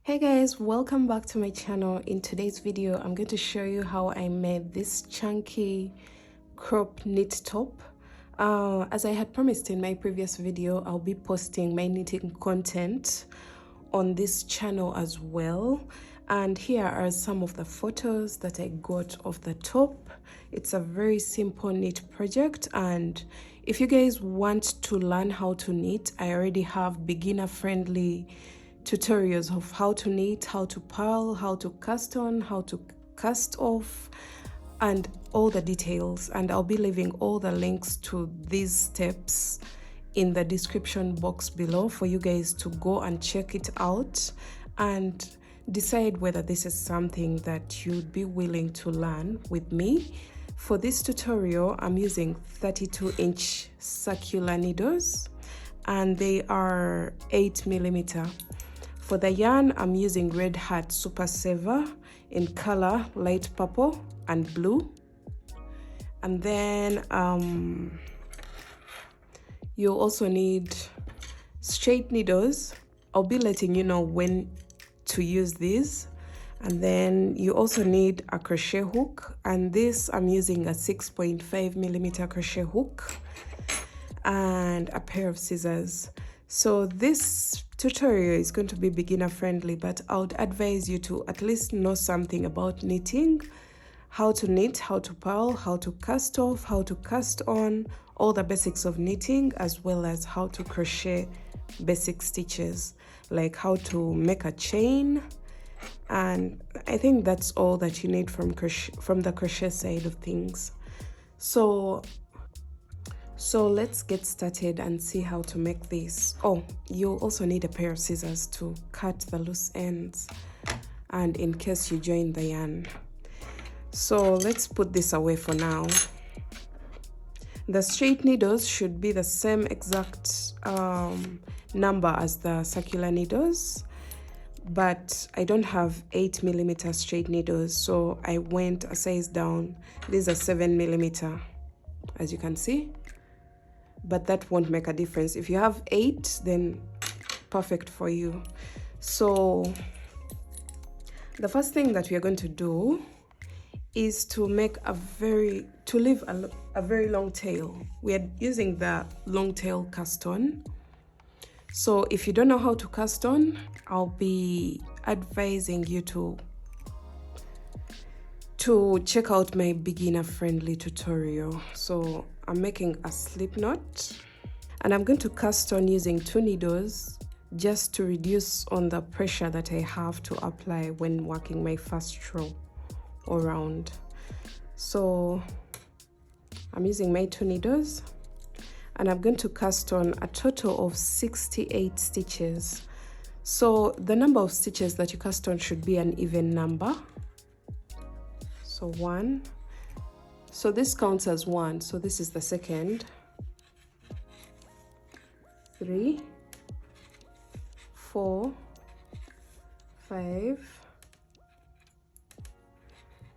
Hey guys, welcome back to my channel. In today's video I'm going to show you how I made this chunky crop knit top. As I had promised in my previous video, I'll be posting my knitting content on this channel as well, and here are some of the photos that I got of the top. It's a very simple knit project, and if you guys want to learn how to knit, I already have beginner friendly tutorials of how to knit, how to purl, how to cast on, how to cast off, and all the details. And I'll be leaving all the links to these steps in the description box below for you guys to go and check it out and decide whether this is something that you'd be willing to learn with me. For this tutorial, I'm using 32-inch circular needles, and they are 8mm. For the yarn, I'm using Red Hat Supersaver in color light purple and blue. And then you'll also need straight needles. I'll be letting you know when to use these. And then you also need a crochet hook, and this I'm using a 6.5mm crochet hook and a pair of scissors. So this tutorial is going to be beginner friendly, but I would advise you to at least know something about knitting, how to knit, how to purl, how to cast off, how to cast on, all the basics of knitting, as well as how to crochet basic stitches, like how to make a chain. And I think that's all that you need from the crochet side of things. So let's get started and see how to make this. Oh, you'll also need a pair of scissors to cut the loose ends and in case you join the yarn. So let's put this away for now. The straight needles should be the same exact number as the circular needles, but I don't have 8mm straight needles, so I went a size down. These are 7mm, as you can see, but that won't make a difference. If you have 8, then perfect for you. So the first thing that we are going to do is to leave a very long tail. We are using the long tail cast on. So if you don't know how to cast on, I'll be advising you to check out my beginner friendly tutorial. So I'm making a slip knot, and I'm going to cast on using 2 needles just to reduce on the pressure that I have to apply when working my first row around. So I'm using my 2 needles, and I'm going to cast on a total of 68 stitches. So the number of stitches that you cast on should be an even number. So 1, so this counts as 1, so this is the second. 3, 4, 5,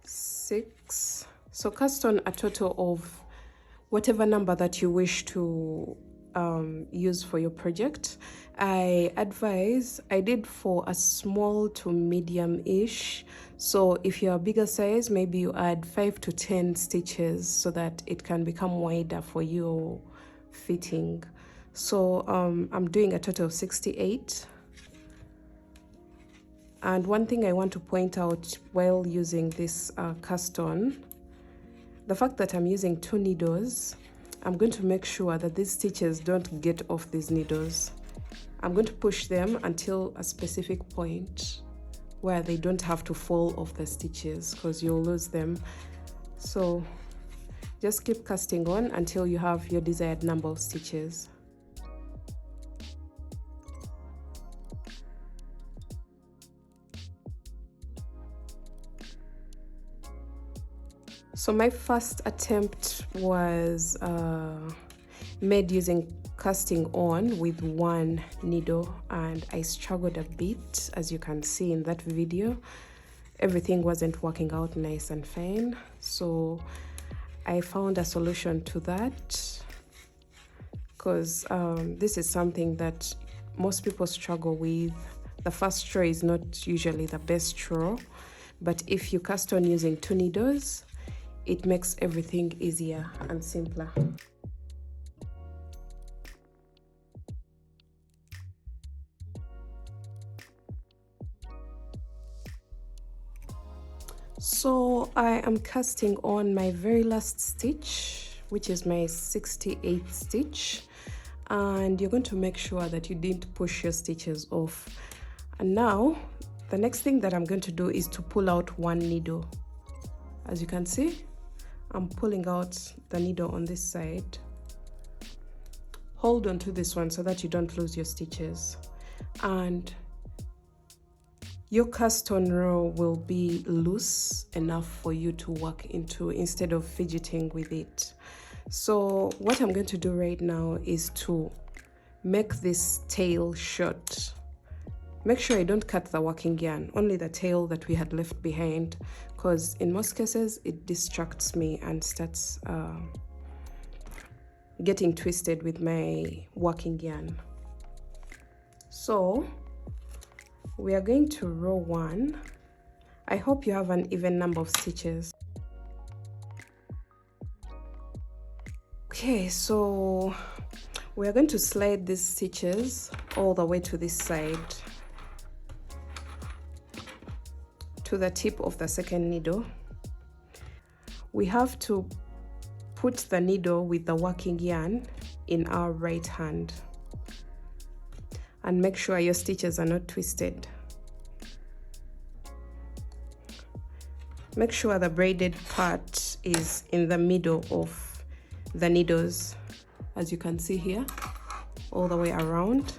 6. So cast on a total of whatever number that you wish to use for your project. I did for a small to medium-ish. So if you're a bigger size, maybe you add 5 to 10 stitches so that it can become wider for your fitting. So I'm doing a total of 68. And one thing I want to point out while using this cast on, the fact that I'm using 2 needles, I'm going to make sure that these stitches don't get off these needles. I'm going to push them until a specific point where they don't have to fall off the stitches, because you'll lose them. So just keep casting on until you have your desired number of stitches. So my first attempt was made using casting on with 1 needle, and I struggled a bit. As you can see in that video, everything wasn't working out nice and fine. So I found a solution to that, because this is something that most people struggle with, the first row is not usually the best row, but if you cast on using 2 needles, it makes everything easier and simpler. So I am casting on my very last stitch, which is my 68th stitch, and you're going to make sure that you didn't push your stitches off. And now the next thing that I'm going to do is to pull out 1 needle. As you can see, I'm pulling out the needle on this side. Hold on to this one so that you don't lose your stitches, and your cast on row will be loose enough for you to work into instead of fidgeting with it. So what I'm going to do right now is to make this tail short. Make sure I don't cut the working yarn, only the tail that we had left behind, because in most cases it distracts me and starts getting twisted with my working yarn. So we are going to row 1. I hope you have an even number of stitches. Okay, so we are going to slide these stitches all the way to this side, to the tip of the second needle. We have to put the needle with the working yarn in our right hand, and make sure your stitches are not twisted. Make sure the braided part is in the middle of the needles, as you can see here, all the way around.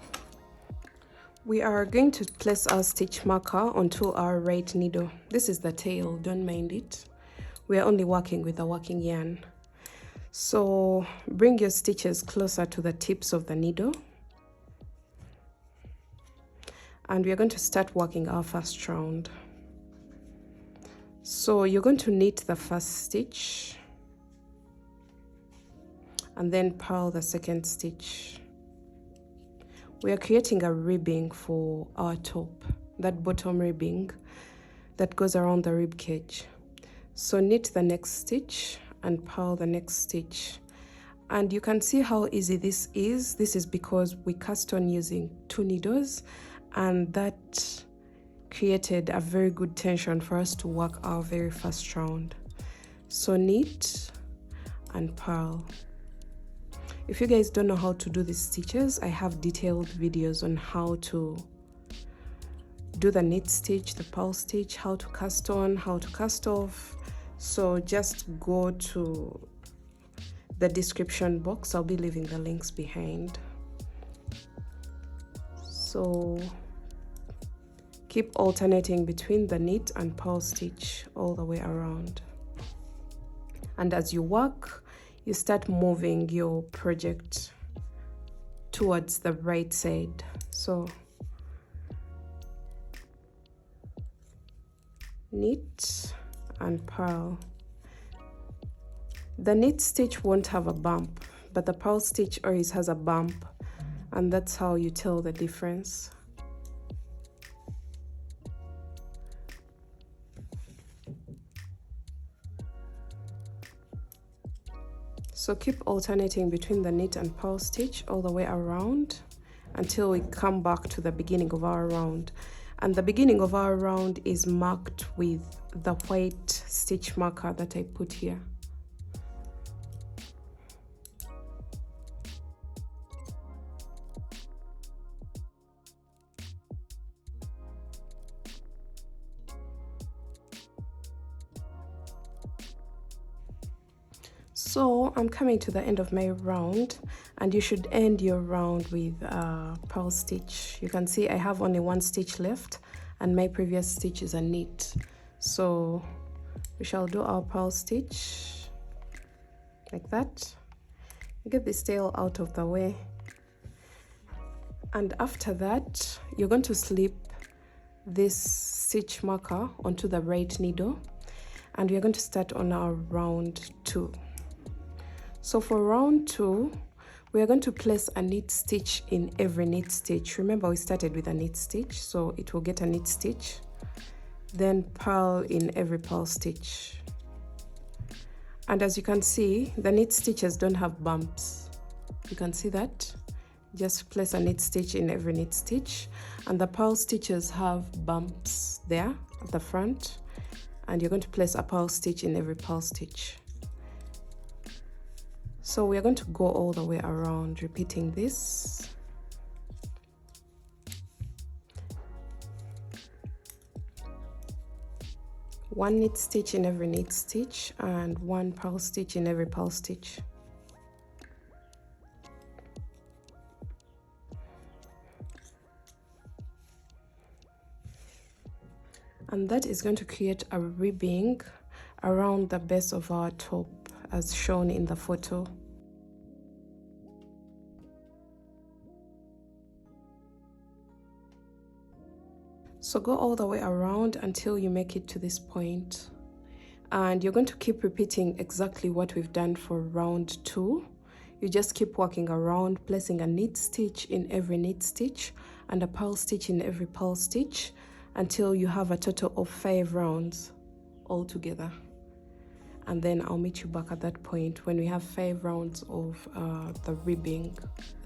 We are going to place our stitch marker onto our right needle. This is the tail, don't mind it. We are only working with the working yarn. So bring your stitches closer to the tips of the needle, and we are going to start working our first round. So you're going to knit the first stitch and then purl the second stitch. We are creating a ribbing for our top, that bottom ribbing that goes around the rib cage. So knit the next stitch and purl the next stitch. And you can see how easy this is. This is because we cast on using 2 needles, and that created a very good tension for us to work our very first round. So knit and purl. If you guys don't know how to do these stitches, I have detailed videos on how to do the knit stitch, the purl stitch, how to cast on, how to cast off. So just go to the description box. I'll be leaving the links behind. So keep alternating between the knit and purl stitch all the way around. And as you work, you start moving your project towards the right side. So knit and purl. The knit stitch won't have a bump, but the purl stitch always has a bump, and that's how you tell the difference. So keep alternating between the knit and purl stitch all the way around until we come back to the beginning of our round. And the beginning of our round is marked with the white stitch marker that I put here. So I'm coming to the end of my round, and you should end your round with a purl stitch. You can see I have only 1 stitch left, and my previous stitch is a knit. So we shall do our purl stitch like that. Get this tail out of the way, and after that you're going to slip this stitch marker onto the right needle, and we're going to start on our round 2. So for round 2, We are going to place a knit stitch in every knit stitch. Remember, we started with a knit stitch, so it will get a knit stitch, then purl in every purl stitch. And as you can see, the knit stitches don't have bumps. You can see that. Just place a knit stitch in every knit stitch, and the purl stitches have bumps there at the front, and you're going to place a purl stitch in every purl stitch. So we are going to go all the way around, repeating this. One knit stitch in every knit stitch and one purl stitch in every purl stitch. And that is going to create a ribbing around the base of our top as shown in the photo. So go all the way around until you make it to this point. And you're going to keep repeating exactly what we've done for round 2. You just keep working around, placing a knit stitch in every knit stitch and a purl stitch in every purl stitch until you have a total of 5 rounds all together. And then I'll meet you back at that point when we have 5 rounds of the ribbing,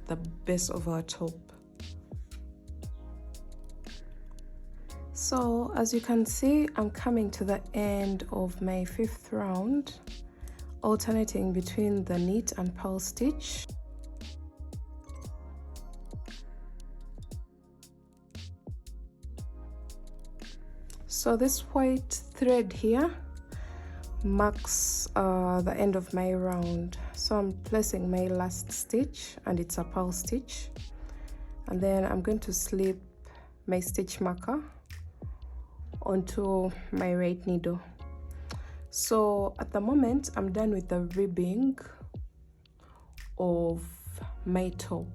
the base of our top. So as you can see, I'm coming to the end of my 5th round, alternating between the knit and purl stitch. So this white thread here marks the end of my round. So I'm placing my last stitch, and it's a purl stitch, and then I'm going to slip my stitch marker onto my right needle. So at the moment I'm done with the ribbing of my top.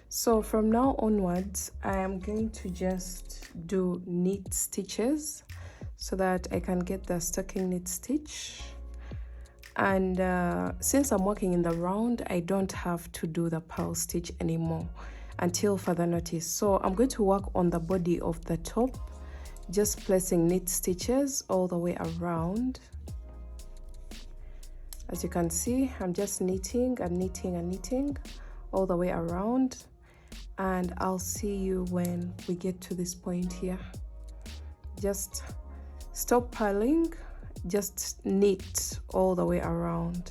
So from now onwards I am going to just do knit stitches so that I can get the stocking knit stitch. And since I'm working in the round, I don't have to do the purl stitch anymore until further notice. So I'm going to work on the body of the top, just placing knit stitches all the way around. As you can see, I'm just knitting and knitting and knitting all the way around, and I'll see you when we get to this point here. Just stop purling, just knit all the way around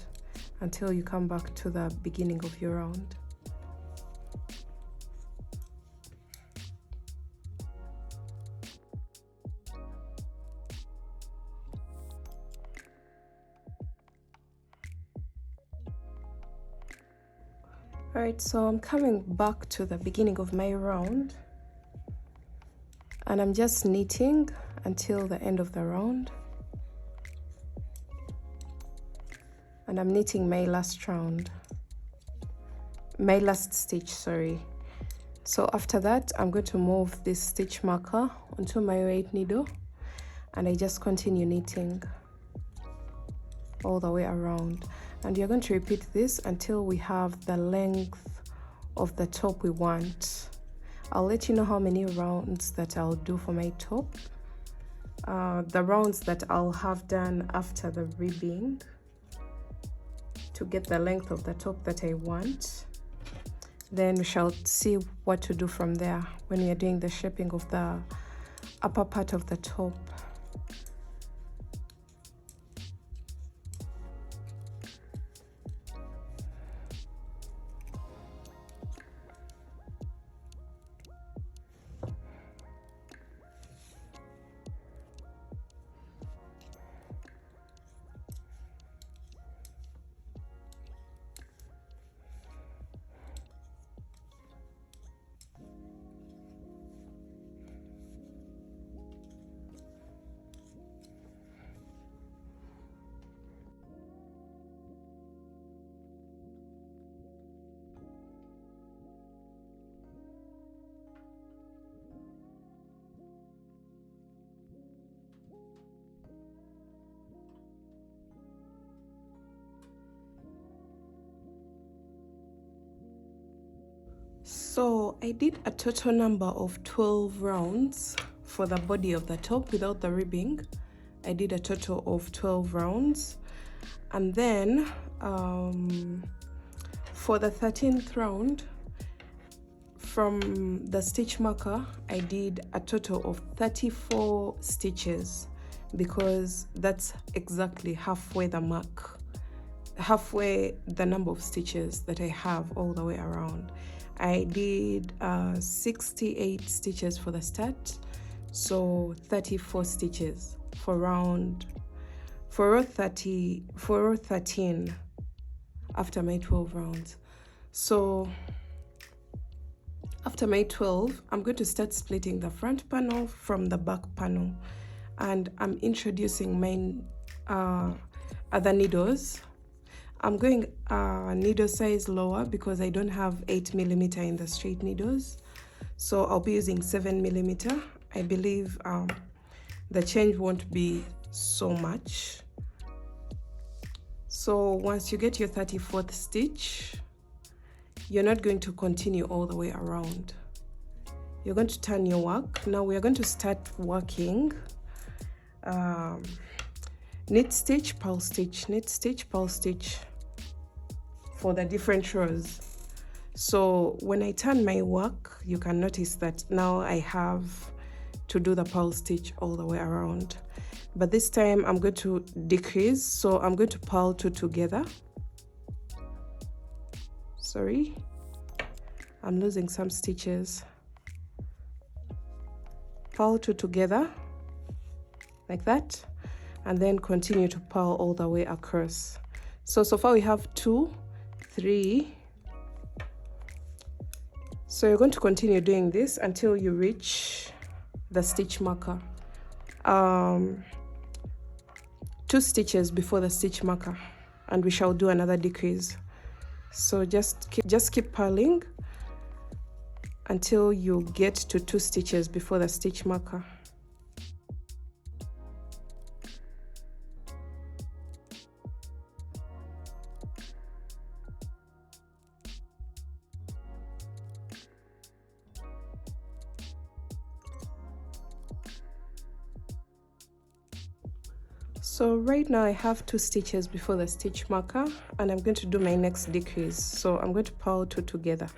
until you come back to the beginning of your round. Alright, so I'm coming back to the beginning of my round, and I'm just knitting until the end of the round, and I'm knitting my last round, my last stitch, sorry. So after that I'm going to move this stitch marker onto my right needle, and I just continue knitting all the way around, and you're going to repeat this until we have the length of the top we want. I'll let you know how many rounds that I'll do for my top, the rounds that I'll have done after the ribbing to get the length of the top that I want. Then we shall see what to do from there when we are doing the shaping of the upper part of the top. So I did a total number of 12 rounds for the body of the top without the ribbing. I did a total of 12 rounds, and then for the 13th round, from the stitch marker, I did a total of 34 stitches, because that's exactly halfway the mark, halfway the number of stitches that I have all the way around. I did 68 stitches for the start, so 34 stitches for row 13 after my 12 rounds. So after my 12, I'm going to start splitting the front panel from the back panel, and I'm introducing my other needles. I'm going needle size lower because I don't have 8mm in the straight needles, so I'll be using 7mm. I believe the change won't be so much. So once you get your 34th stitch, you're not going to continue all the way around. You're going to turn your work. Now we are going to start working knit stitch, purl stitch, knit stitch, purl stitch for the different rows. So when I turn my work, you can notice that now I have to do the purl stitch all the way around, but this time I'm going to decrease, so I'm going to purl 2 together. Sorry, I'm losing some stitches. Purl 2 together like that, and then continue to purl all the way across. So far we have 2, 3. So you're going to continue doing this until you reach the stitch marker. 2 stitches before the stitch marker, and we shall do another decrease. So just keep purling until you get to 2 stitches before the stitch marker. So right now I have 2 stitches before the stitch marker, and I'm going to do my next decrease. So I'm going to purl 2 together.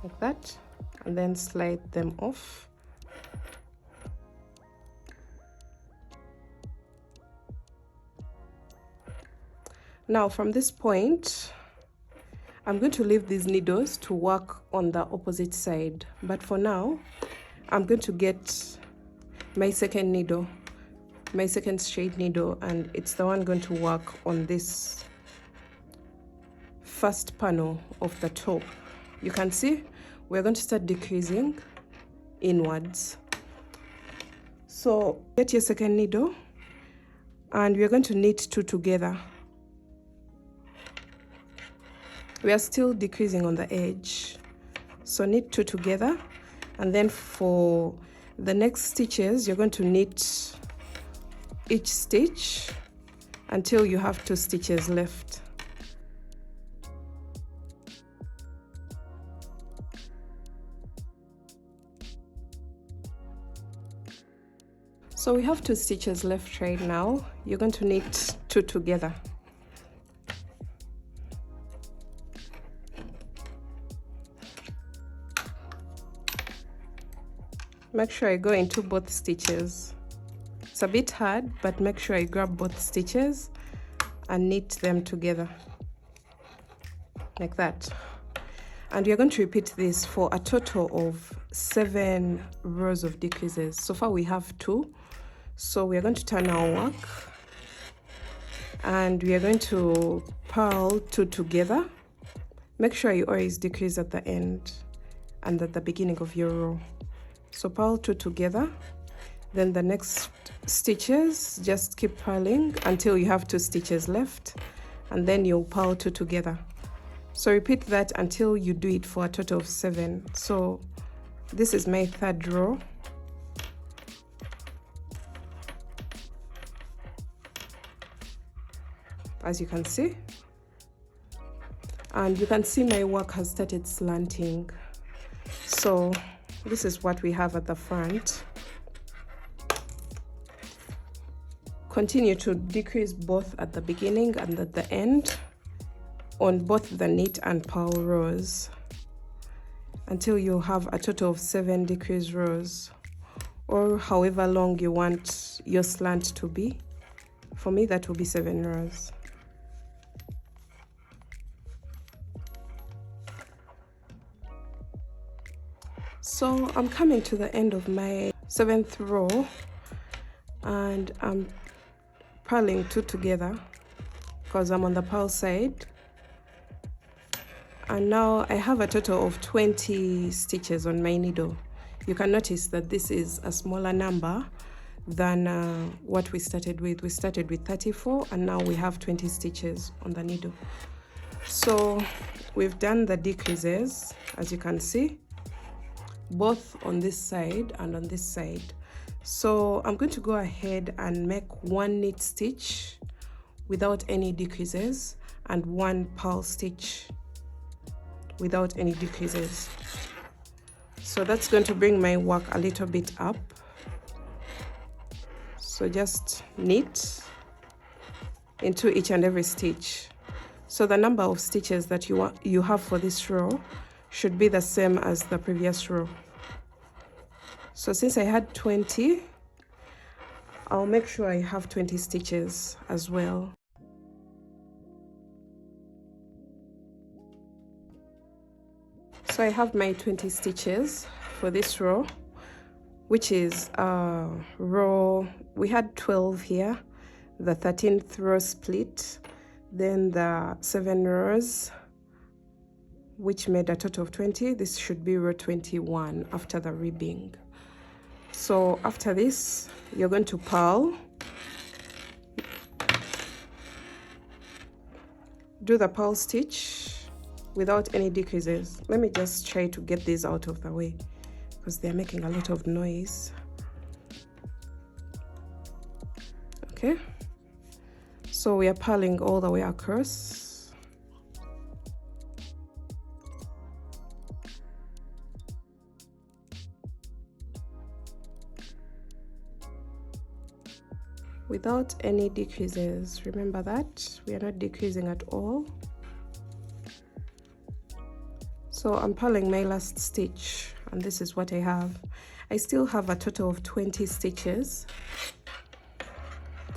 Like that, and then slide them off. Now from this point, I'm going to leave these needles to work on the opposite side, but for now I'm going to get my second needle, my second straight needle, and it's the one going to work on this first panel of the top. You can see we're going to start decreasing inwards. So get your second needle, and we're going to knit 2 together. We are still decreasing on the edge, so knit 2 together, and then for the next stitches you're going to knit each stitch until you have 2 stitches left. So we have 2 stitches left right now. You're going to knit 2 together. Make sure I go into both stitches. It's a bit hard, but make sure I grab both stitches and knit them together like that. And we are going to repeat this for a total of 7 rows of decreases. So far we have 2, so we are going to turn our work, and we are going to purl 2 together. Make sure you always decrease at the end and at the beginning of your row. So purl 2 together, then the next stitches just keep purling until you have 2 stitches left, and then you'll purl 2 together. So repeat that until you do it for a total of 7. So this is my 3rd row. as you can see. And you can see my work has started slanting. So this is what we have at the front. Continue to decrease both at the beginning and at the end on both the knit and purl rows until you have a total of 7 decrease rows, or however long you want your slant to be. For me, that will be 7 rows. So I'm coming to the end of my 7th row, and I'm purling 2 together because I'm on the purl side. And now I have a total of 20 stitches on my needle. You can notice that this is a smaller number than what we started with. We started with 34 and now we have 20 stitches on the needle. So we've done the decreases, as you can see, both on this side and on this side. So I'm going to go ahead and make 1 knit stitch without any decreases and 1 purl stitch without any decreases. So that's going to bring my work a little bit up. So just knit into each and every stitch. So the number of stitches that you have for this row should be the same as the previous row. So since I had 20, I'll make sure I have 20 stitches as well. So I have my 20 stitches for this row, which is row, we had 12 here, the 13th row split, then the 7 rows, which made a total of 20. This should be row 21 after the ribbing. So after this, you're going to purl, do the purl stitch without any decreases. Let me just try to get these out of the way because they're making a lot of noise. Okay, so we are purling all the way across. Without any decreases. Remember that we are not decreasing at all. So I'm purling my last stitch, and this is what I have. I still have a total of 20 stitches,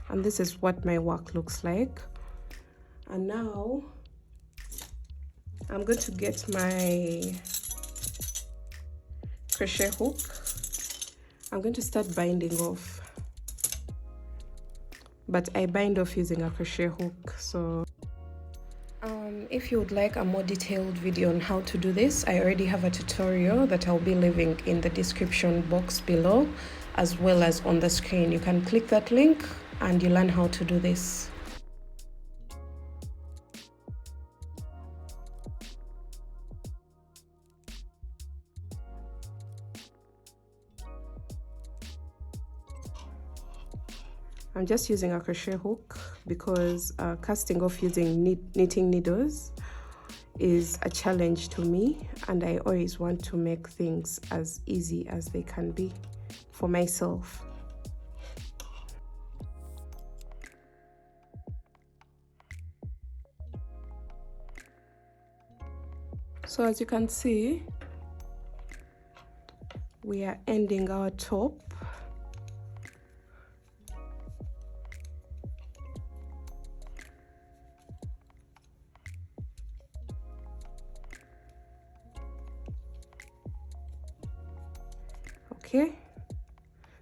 and this is what my work looks like. And now I'm going to get my crochet hook. I'm going to start binding off, but I bind off using a crochet hook. So if you would like a more detailed video on how to do this, I already have a tutorial that I'll be leaving in the description box below, as well as on the screen. You can click that link and you learn how to do this. I'm just using a crochet hook because casting off using knitting needles is a challenge to me, and I always want to make things as easy as they can be for myself. So as you can see, we are ending our top. Okay,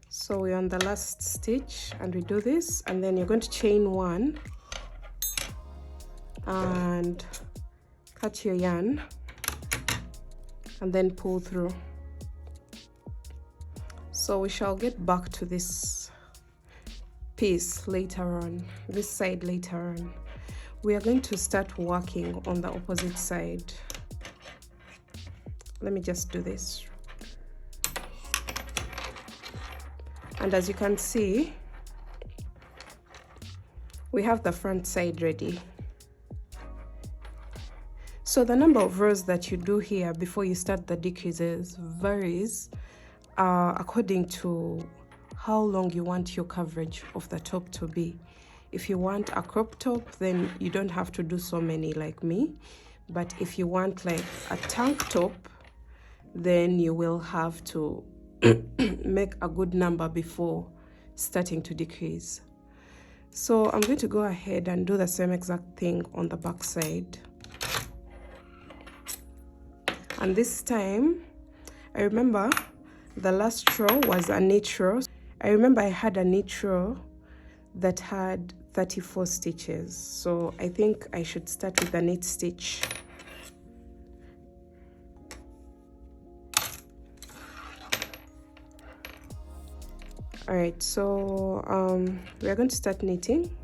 so we're on the last stitch and we do this, and then you're going to chain 1 and cut your yarn and then pull through. So we shall get back to this piece later on, this side later on. We are going to start working on the opposite side. Let me just do this. And as you can see, we have the front side ready. So the number of rows that you do here before you start the decreases varies according to how long you want your coverage of the top to be. If you want a crop top, then you don't have to do so many like me. But if you want like a tank top, then you will have to make a good number before starting to decrease. So I'm going to go ahead and do the same exact thing on the back side. And this time, I remember the last row was a knit row. I remember I had a knit row that had 34 stitches. So I think I should start with a knit stitch. All right, so we are going to start knitting.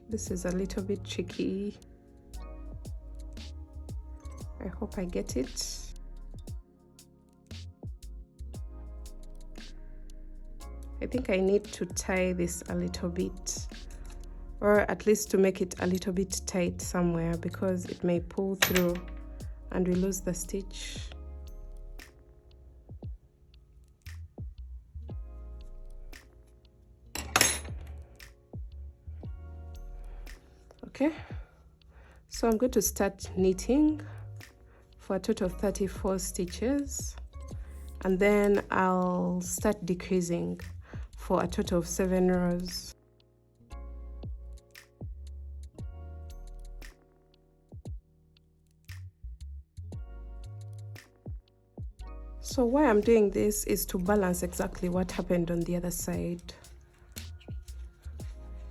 This is a little bit tricky. I hope I get it. I think I need to tie this a little bit, or at least to make it a little bit tight somewhere, because it may pull through and we lose the stitch. Okay, so I'm going to start knitting for a total of 34 stitches, and then I'll start decreasing for a total of 7 rows. So why I'm doing this is to balance exactly what happened on the other side.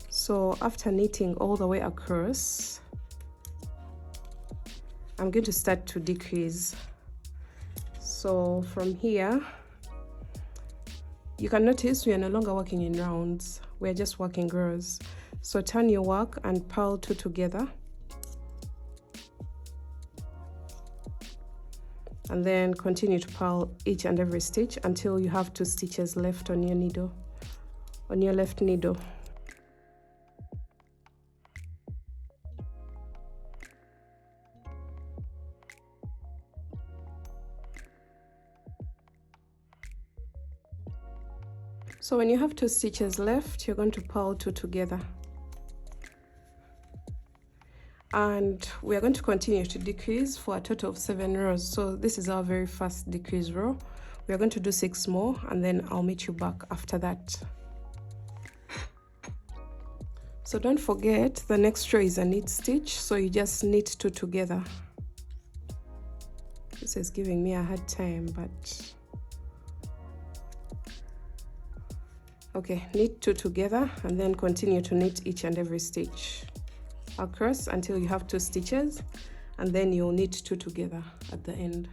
So after knitting all the way across, I'm going to start to decrease. So from here, you can notice we are no longer working in rounds, we're just working rows. So turn your work and purl 2 together, and then continue to purl each and every stitch until you have 2 stitches left on your needle, on your left needle. So when you have 2 stitches left, you're going to purl 2 together. And we are going to continue to decrease for a total of 7 rows. So this is our very first decrease row. We are going to do 6 more, and then I'll meet you back after that. So don't forget, the next row is a knit stitch, so you just knit 2 together. This is giving me a hard time, but okay, knit 2 together, and then continue to knit each and every stitch across until you have 2 stitches, and then you'll knit 2 together at the end.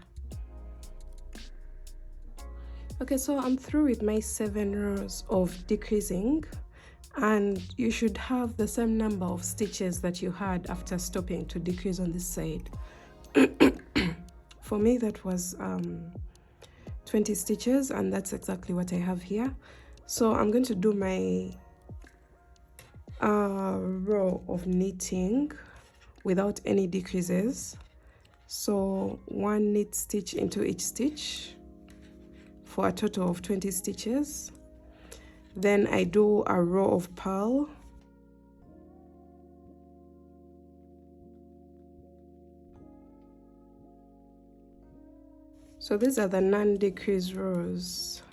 Okay, so I'm through with my 7 rows of decreasing, and you should have the same number of stitches that you had after stopping to decrease on this side. For me, that was 20 stitches, and that's exactly what I have here. So I'm going to do my row of knitting without any decreases. So 1 knit stitch into each stitch for a total of 20 stitches. Then I do a row of purl, so these are the non-decrease rows.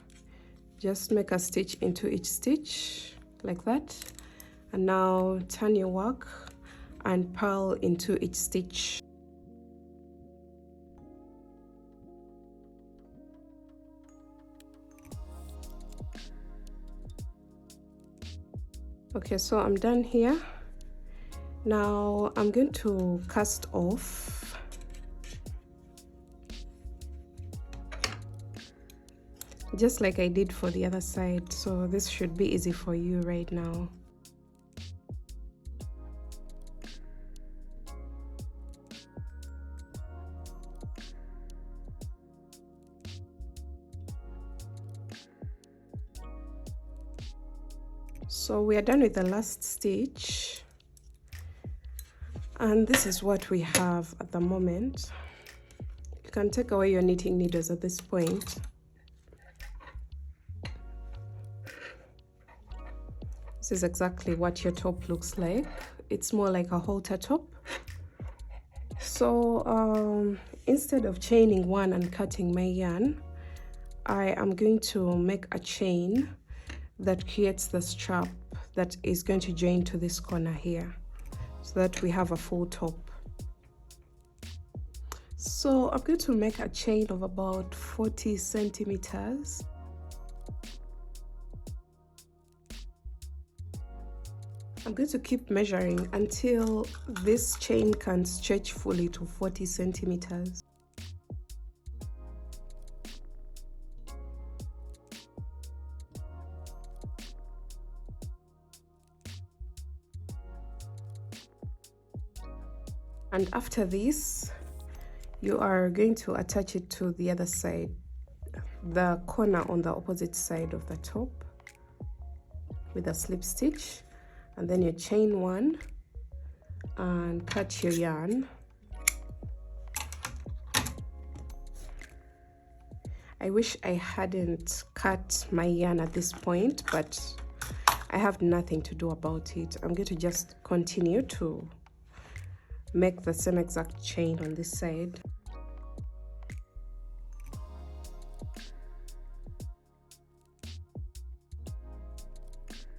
Just make a stitch into each stitch like that, and now turn your work and purl into each stitch. Okay, so I'm done here. Now I'm going to cast off. Just like I did for the other side, so this should be easy for you right now. So we are done with the last stitch, and this is what we have at the moment. You can take away your knitting needles at this point. This is exactly what your top looks like. It's more like a halter top. So instead of chaining one and cutting my yarn, I am going to make a chain that creates the strap that is going to join to this corner here, so that we have a full top. So I'm going to make a chain of about 40 centimeters. I'm going to keep measuring until this chain can stretch fully to 40 centimeters. And after this, you are going to attach it to the other side, the corner on the opposite side of the top, with a slip stitch, and then you chain one and cut your yarn. I wish I hadn't cut my yarn at this point, but I have nothing to do about it. I'm going to just continue to make the same exact chain on this side.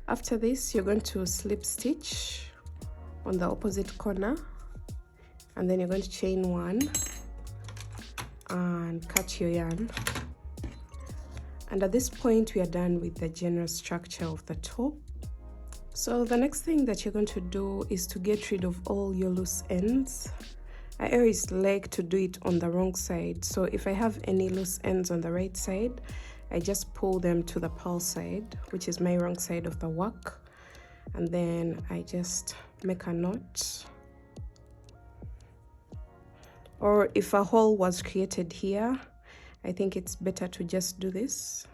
After this, you're going to slip stitch on the opposite corner, and then you're going to chain one and cut your yarn. And at this point, we are done with the general structure of the top. So the next thing that you're going to do is to get rid of all your loose ends. I always like to do it on the wrong side. So if I have any loose ends on the right side, I just pull them to the purl side, which is my wrong side of the work. And then I just make a knot. Or if a hole was created here, I think it's better to just do this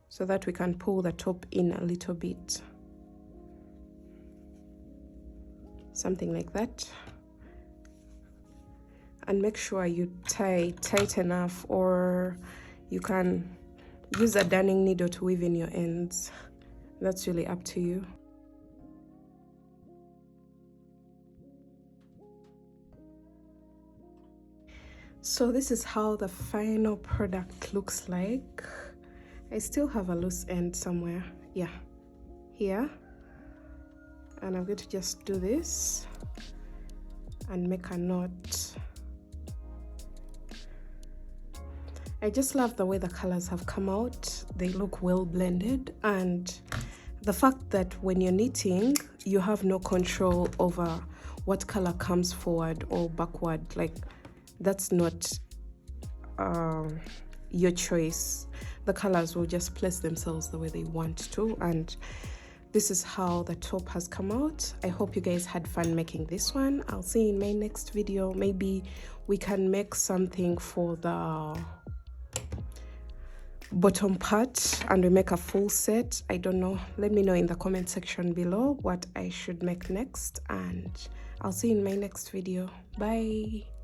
so that we can pull the top in a little bit. Something like that. And make sure you tie tight enough, or you can use a darning needle to weave in your ends. That's really up to you. So this is how the final product looks like. I still have a loose end somewhere, yeah, here. And I'm going to just do this and make a knot. I just love the way the colors have come out. They look well blended, and the fact that when you're knitting, you have no control over what color comes forward or backward. Like, that's not your choice. The colors will just place themselves the way they want to, and this is how the top has come out. I hope you guys had fun making this one. I'll see you in my next video. Maybe we can make something for the bottom part and we make a full set. I don't know. Let me know in the comment section below what I should make next, and I'll see you in my next video. Bye.